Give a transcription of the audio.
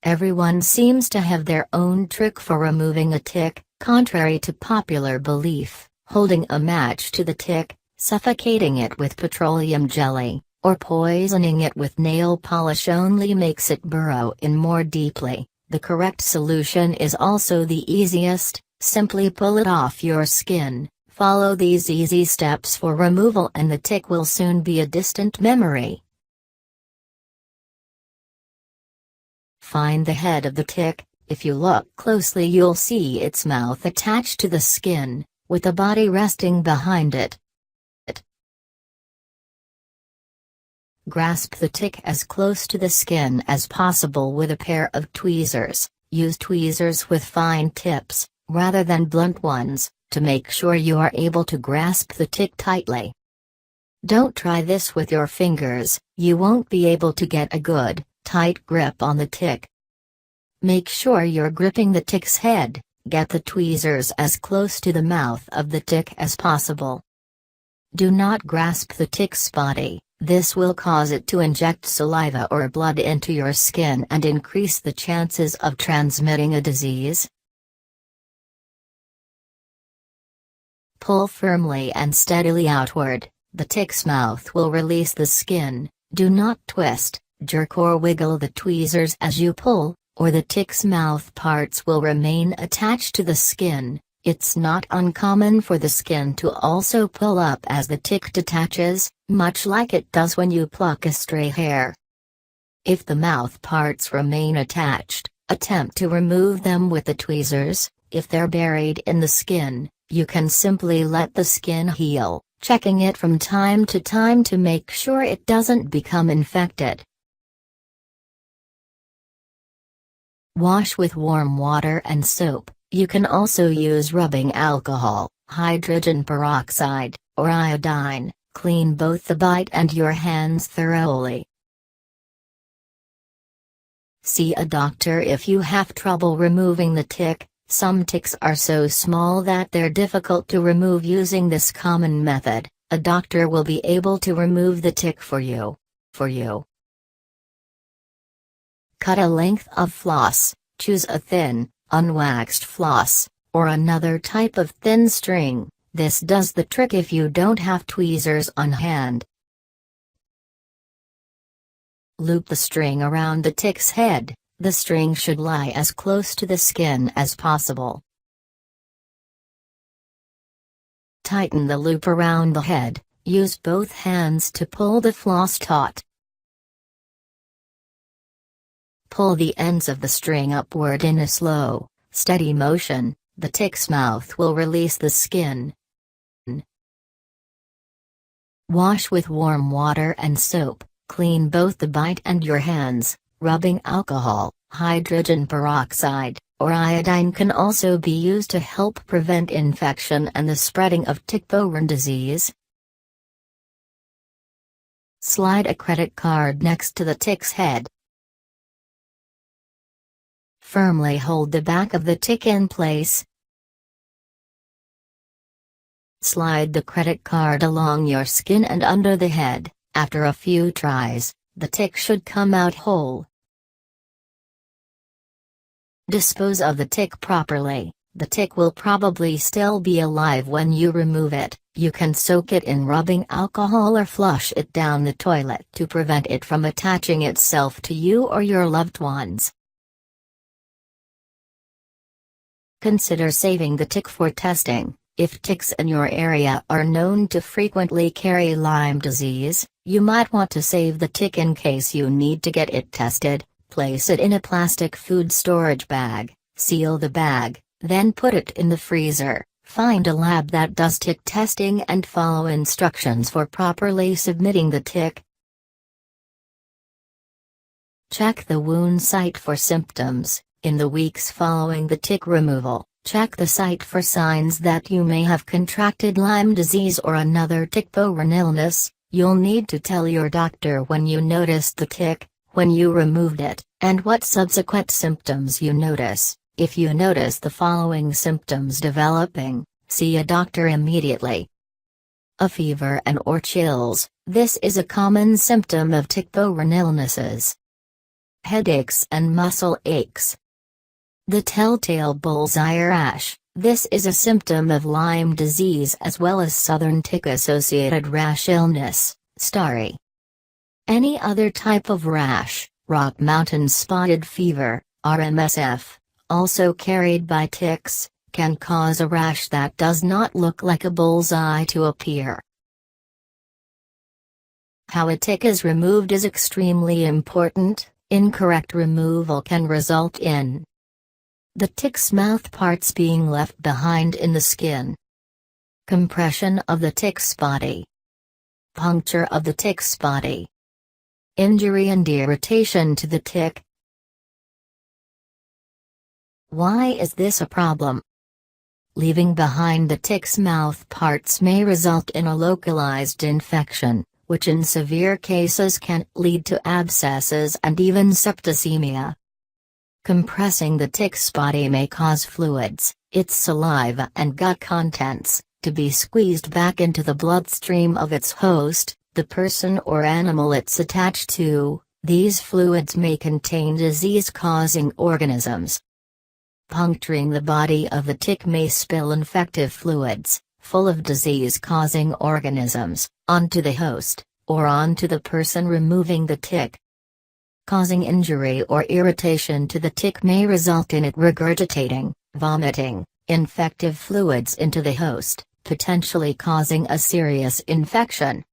Everyone seems to have their own trick for removing a tick, contrary to popular belief. Holding a match to the tick, suffocating it with petroleum jelly, or poisoning it with nail polish only makes it burrow in more deeply. The correct solution is also the easiest: simply pull it off your skin. Follow these easy steps for removal and the tick will soon be a distant memory. Find the head of the tick. If you look closely you'll see its mouth attached to the skin, with the body resting behind it. Grasp the tick as close to the skin as possible with a pair of tweezers. Use tweezers with fine tips, rather than blunt ones, to make sure you are able to grasp the tick tightly. Don't try this with your fingers, you won't be able to get a good, tight grip on the tick. Make sure you're gripping the tick's head. Get the tweezers as close to the mouth of the tick as possible. Do not grasp the tick's body, this will cause it to inject saliva or blood into your skin and increase the chances of transmitting a disease. Pull firmly and steadily outward, the tick's mouth will release the skin. Do not twist, jerk or wiggle the tweezers as you pull, or the tick's mouth parts will remain attached to the skin. It's not uncommon for the skin to also pull up as the tick detaches, much like it does when you pluck a stray hair. If the mouth parts remain attached, attempt to remove them with the tweezers. If they're buried in the skin, you can simply let the skin heal, checking it from time to time to make sure it doesn't become infected. Wash with warm water and soap. You can also use rubbing alcohol, hydrogen peroxide, or iodine. Clean both the bite and your hands thoroughly. See a doctor if you have trouble removing the tick. Some ticks are so small that they're difficult to remove using this common method. A doctor will be able to remove the tick for you. Cut a length of floss. Choose a thin, unwaxed floss, or another type of thin string. This does the trick if you don't have tweezers on hand. Loop the string around the tick's head. The string should lie as close to the skin as possible. Tighten the loop around the head. Use both hands to pull the floss taut. Pull the ends of the string upward in a slow, steady motion. The tick's mouth will release the skin. Wash with warm water and soap. Clean both the bite and your hands. Rubbing alcohol, hydrogen peroxide, or iodine can also be used to help prevent infection and the spreading of tick-borne disease. Slide a credit card next to the tick's head. Firmly hold the back of the tick in place. Slide the credit card along your skin and under the head. After a few tries, the tick should come out whole. Dispose of the tick properly. The tick will probably still be alive when you remove it. You can soak it in rubbing alcohol or flush it down the toilet to prevent it from attaching itself to you or your loved ones. Consider saving the tick for testing. If ticks in your area are known to frequently carry Lyme disease, you might want to save the tick in case you need to get it tested. Place it in a plastic food storage bag, seal the bag, then put it in the freezer. Find a lab that does tick testing and follow instructions for properly submitting the tick. Check the wound site for symptoms. In the weeks following the tick removal, check the site for signs that you may have contracted Lyme disease or another tick-borne illness. You'll need to tell your doctor when you noticed the tick, when you removed it, and what subsequent symptoms you notice. If you notice the following symptoms developing, see a doctor immediately. A fever and/or chills. This is a common symptom of tick-borne illnesses. headaches and muscle aches. The telltale bullseye rash. This is a symptom of Lyme disease as well as southern tick-associated rash illness, starry. Any other type of rash, Rock Mountain spotted fever, RMSF, also carried by ticks, can cause a rash that does not look like a bullseye to appear. How a tick is removed is extremely important. Incorrect removal can result in the tick's mouth parts being left behind in the skin, compression of the tick's body, puncture of the tick's body, injury and irritation to the tick. Why is this a problem? Leaving behind the tick's mouth parts may result in a localized infection, which in severe cases can lead to abscesses and even septicemia. Compressing the tick's body may cause fluids, its saliva and gut contents, to be squeezed back into the bloodstream of its host, the person or animal it's attached to. These fluids may contain disease-causing organisms. Puncturing the body of the tick may spill infective fluids, full of disease-causing organisms, onto the host, or onto the person removing the tick. Causing injury or irritation to the tick may result in it regurgitating, vomiting, infective fluids into the host, potentially causing a serious infection.